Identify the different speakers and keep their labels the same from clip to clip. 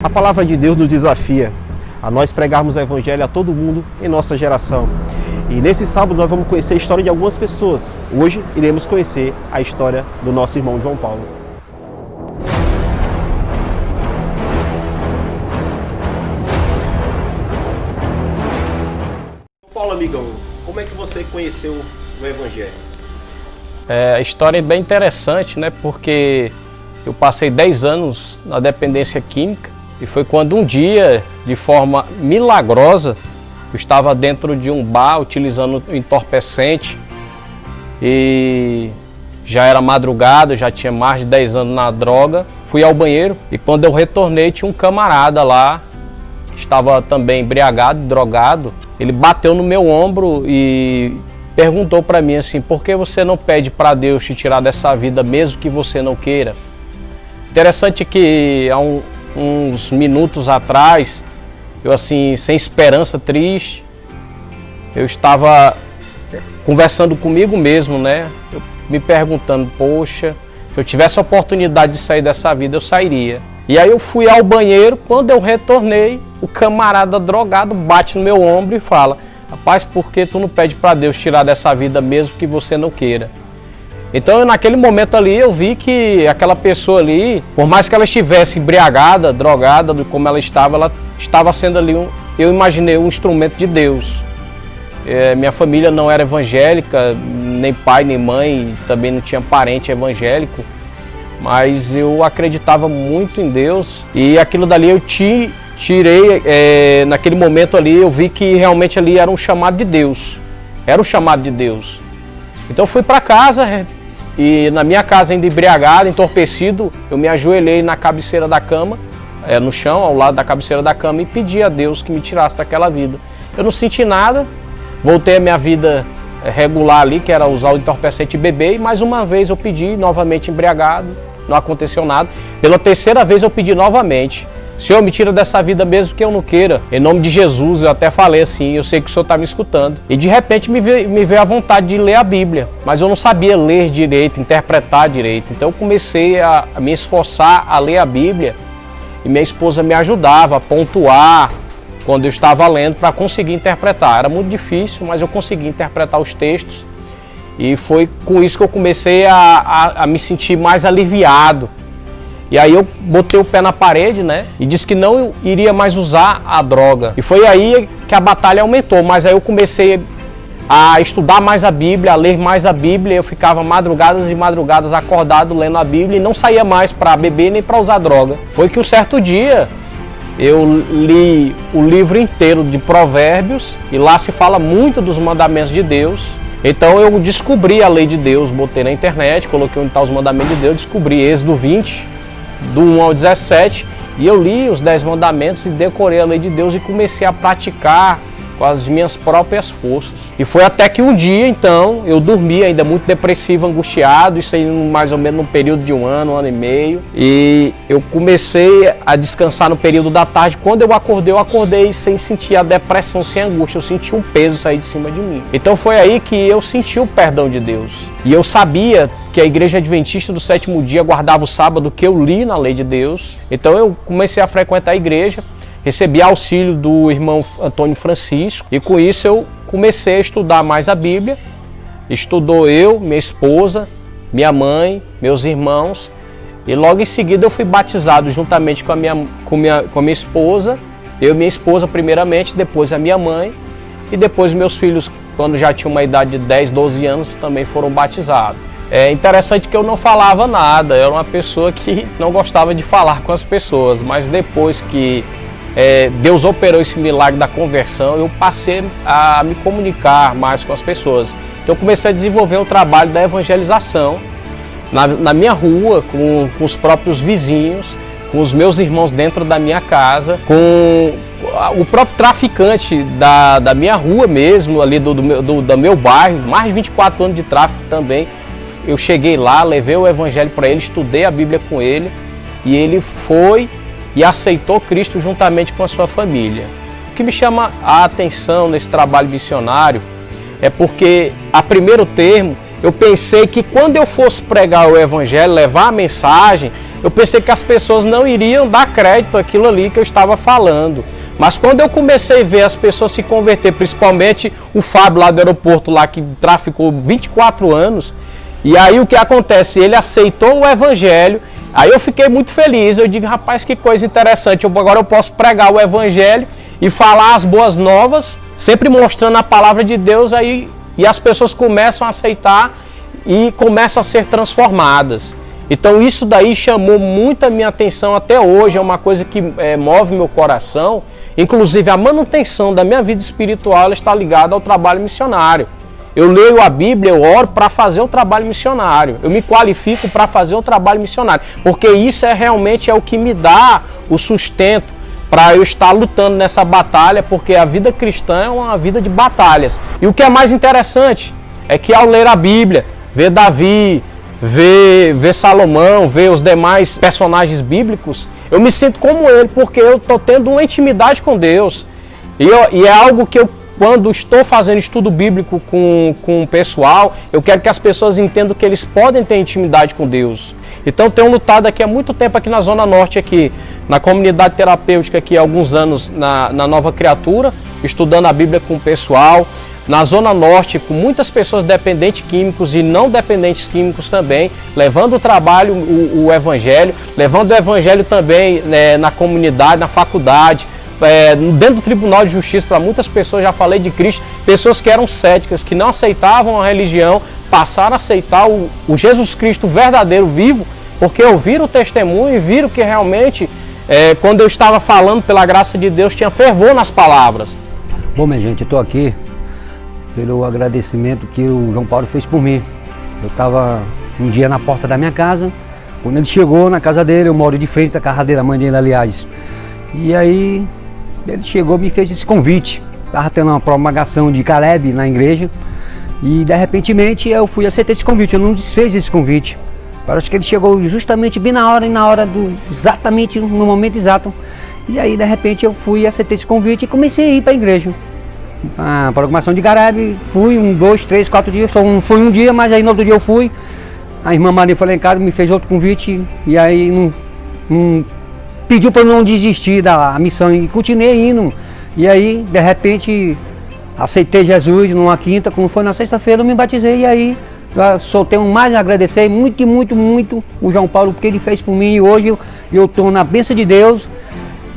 Speaker 1: A palavra de Deus nos desafia a nós pregarmos o Evangelho a todo mundo em nossa geração. E nesse sábado nós vamos conhecer a história de algumas pessoas. Hoje iremos conhecer a história do nosso irmão João Paulo. João Paulo, amigão, como é que você conheceu o Evangelho?
Speaker 2: A história é bem interessante, né? Porque eu passei 10 anos na dependência química. E foi quando um dia, de forma milagrosa, eu estava dentro de um bar utilizando entorpecente e já era madrugada, já tinha mais de 10 anos na droga. Fui ao banheiro e quando eu retornei tinha um camarada lá, que estava também embriagado, drogado. Ele bateu no meu ombro e perguntou para mim assim: por que você não pede para Deus te tirar dessa vida mesmo que você não queira? Interessante que há uns minutos atrás, eu assim, sem esperança, triste, eu estava conversando comigo mesmo, né? Eu me perguntando, poxa, se eu tivesse a oportunidade de sair dessa vida, eu sairia. E aí eu fui ao banheiro, quando eu retornei, o camarada drogado bate no meu ombro e fala: rapaz, por que tu não pede para Deus tirar dessa vida mesmo que você não queira? Então, naquele momento ali, eu vi que aquela pessoa ali, por mais que ela estivesse embriagada, drogada, como ela estava sendo ali, eu imaginei um instrumento de Deus. Minha família não era evangélica, nem pai, nem mãe, também não tinha parente evangélico, mas eu acreditava muito em Deus e aquilo dali eu tirei, naquele momento ali, eu vi que realmente ali era um chamado de Deus, era um chamado de Deus. Então eu fui para casa e na minha casa ainda embriagado, entorpecido, eu me ajoelhei na cabeceira da cama, no chão, ao lado da cabeceira da cama, e pedi a Deus que me tirasse daquela vida. Eu não senti nada, voltei à minha vida regular ali, que era usar o entorpecente e beber, e mais uma vez eu pedi, novamente embriagado, não aconteceu nada. Pela terceira vez eu pedi novamente: Senhor, me tira dessa vida mesmo que eu não queira. Em nome de Jesus, eu até falei assim, eu sei que o Senhor está me escutando. E de repente me veio a vontade de ler a Bíblia, mas eu não sabia ler direito, interpretar direito. Então eu comecei a me esforçar a ler a Bíblia e minha esposa me ajudava a pontuar quando eu estava lendo para conseguir interpretar. Era muito difícil, mas eu consegui interpretar os textos e foi com isso que eu comecei a me sentir mais aliviado. E aí eu botei o pé na parede, né? E disse que não iria mais usar a droga. E foi aí que a batalha aumentou. Mas aí eu comecei a estudar mais a Bíblia, a ler mais a Bíblia. Eu ficava madrugadas e madrugadas acordado lendo a Bíblia e não saía mais para beber nem para usar droga. Foi que um certo dia eu li o livro inteiro de Provérbios e lá se fala muito dos mandamentos de Deus. Então eu descobri a lei de Deus, botei na internet, coloquei onde está os mandamentos de Deus, descobri Êxodo 20, do 1 ao 17, e eu li os 10 mandamentos e decorei a lei de Deus e comecei a praticar com as minhas próprias forças. E foi até que um dia, então, eu dormi ainda muito depressivo, angustiado, isso aí mais ou menos num período de um ano e meio, e eu comecei a descansar no período da tarde. Quando eu acordei sem sentir a depressão, sem angústia, eu senti um peso sair de cima de mim. Então foi aí que eu senti o perdão de Deus, e eu sabia que a Igreja Adventista do Sétimo Dia guardava o sábado, que eu li na lei de Deus. Então eu comecei a frequentar a igreja, recebi auxílio do irmão Antônio Francisco e com isso eu comecei a estudar mais a Bíblia. Estudou eu, minha esposa, minha mãe, meus irmãos, e logo em seguida eu fui batizado juntamente com a minha esposa, eu e minha esposa primeiramente, depois a minha mãe, e depois meus filhos, quando já tinham uma idade de 10, 12 anos, também foram batizados. É interessante que eu não falava nada, eu era uma pessoa que não gostava de falar com as pessoas, mas depois que Deus operou esse milagre da conversão, eu passei a me comunicar mais com as pessoas. Então eu comecei a desenvolver um trabalho da evangelização na minha rua, com os próprios vizinhos, com os meus irmãos dentro da minha casa, com o próprio traficante da minha rua mesmo, ali do meu bairro, mais de 24 anos de tráfico também. Eu cheguei lá, levei o evangelho para ele, estudei a Bíblia com ele e ele foi e aceitou Cristo juntamente com a sua família. O que me chama a atenção nesse trabalho missionário é porque, a primeiro termo, eu pensei que quando eu fosse pregar o evangelho, levar a mensagem, eu pensei que as pessoas não iriam dar crédito àquilo ali que eu estava falando. Mas quando eu comecei a ver as pessoas se converter, principalmente o Fábio lá do aeroporto, lá que traficou 24 anos, e aí o que acontece? Ele aceitou o evangelho, aí eu fiquei muito feliz, eu digo, rapaz, que coisa interessante, agora eu posso pregar o evangelho e falar as boas novas, sempre mostrando a palavra de Deus, aí, e as pessoas começam a aceitar e começam a ser transformadas. Então isso daí chamou muito a minha atenção até hoje, é uma coisa que move meu coração. Inclusive a manutenção da minha vida espiritual ela está ligada ao trabalho missionário. Eu leio a Bíblia, eu oro para fazer o trabalho missionário. Eu me qualifico para fazer o trabalho missionário. Porque isso realmente é o que me dá o sustento para eu estar lutando nessa batalha, porque a vida cristã é uma vida de batalhas. E o que é mais interessante é que ao ler a Bíblia, ver Davi, ver Salomão, ver os demais personagens bíblicos, eu me sinto como ele, porque eu estou tendo uma intimidade com Deus. E é algo que eu, quando estou fazendo estudo bíblico com o pessoal, eu quero que as pessoas entendam que eles podem ter intimidade com Deus. Então eu tenho lutado aqui há muito tempo aqui na Zona Norte, aqui na comunidade terapêutica, aqui há alguns anos na Nova Criatura, estudando a Bíblia com o pessoal. Na Zona Norte, com muitas pessoas dependentes químicos e não dependentes químicos também, levando o trabalho, o Evangelho, levando o Evangelho também na comunidade, na faculdade, dentro do Tribunal de Justiça, para muitas pessoas, já falei de Cristo, pessoas que eram céticas, que não aceitavam a religião, passaram a aceitar o Jesus Cristo verdadeiro, vivo, porque ouviram o testemunho e viram que realmente, quando eu estava falando, pela graça de Deus, tinha fervor nas palavras.
Speaker 3: Bom, minha gente, eu estou aqui pelo agradecimento que o João Paulo fez por mim. Eu estava um dia na porta da minha casa, quando ele chegou na casa dele, eu moro de frente à casa dele, a mãe dele, aliás. E aí, ele chegou e me fez esse convite. Estava tendo uma propagação de Caleb na igreja e, de repentemente, eu fui aceitar esse convite. Eu não desfiz esse convite. Parece que ele chegou justamente bem na hora exatamente no momento exato. E aí, de repente, eu fui aceitar esse convite e comecei a ir para a igreja. A programação de Caleb, fui 1, 2, 3, 4 dias, só foi um dia, mas aí no outro dia eu fui. A irmã Maria foi lá em casa, me fez outro convite e aí não pediu para eu não desistir da missão e continuei indo. E aí, de repente, aceitei Jesus numa quinta, como foi na sexta-feira, eu me batizei e aí eu só tenho mais a agradecer muito o João Paulo, porque ele fez por mim e hoje eu estou na bênção de Deus.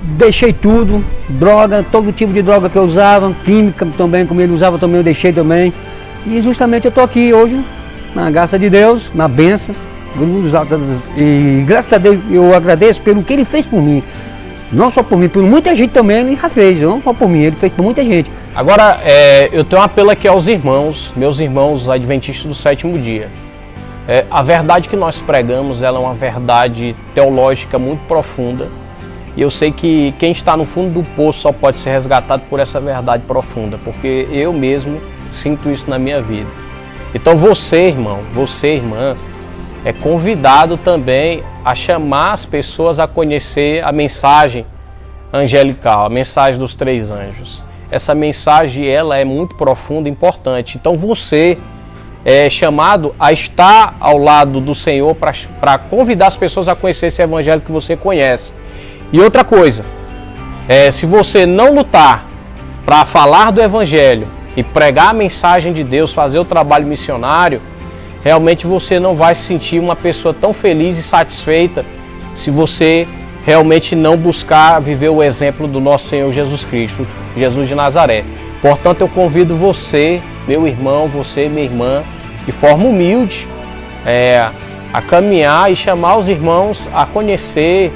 Speaker 3: Deixei tudo, droga, todo tipo de droga que eu usava, química também, como ele usava também, eu deixei também. E justamente eu estou aqui hoje, na graça de Deus, na bênção. E graças a Deus eu agradeço pelo que ele fez por mim. Não só por mim, por muita gente também ele já fez, não só por mim, ele fez por muita gente.
Speaker 2: Agora, eu tenho um apelo aqui aos irmãos, meus irmãos adventistas do sétimo dia. A verdade que nós pregamos, ela é uma verdade teológica muito profunda. E eu sei que quem está no fundo do poço só pode ser resgatado por essa verdade profunda, porque eu mesmo sinto isso na minha vida. Então você, irmão, você, irmã, é convidado também a chamar as pessoas a conhecer a mensagem angelical, a mensagem dos 3 anjos. Essa mensagem, ela é muito profunda e importante. Então você é chamado a estar ao lado do Senhor para convidar as pessoas a conhecer esse evangelho que você conhece. E outra coisa, se você não lutar para falar do Evangelho e pregar a mensagem de Deus, fazer o trabalho missionário, realmente você não vai se sentir uma pessoa tão feliz e satisfeita se você realmente não buscar viver o exemplo do nosso Senhor Jesus Cristo, Jesus de Nazaré. Portanto, eu convido você, meu irmão, você, minha irmã, de forma humilde, a caminhar e chamar os irmãos a conhecer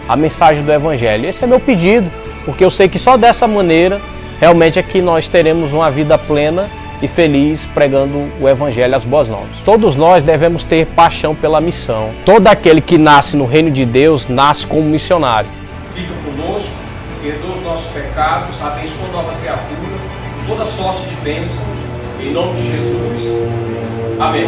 Speaker 2: a mensagem do Evangelho. Esse é meu pedido, porque eu sei que só dessa maneira realmente é que nós teremos uma vida plena e feliz pregando o Evangelho, as boas novas. Todos nós devemos ter paixão pela missão. Todo aquele que nasce no reino de Deus nasce como missionário. Fica conosco, perdoa os nossos pecados, abençoa a nova criatura, toda sorte de bênçãos, em nome de Jesus. Amém.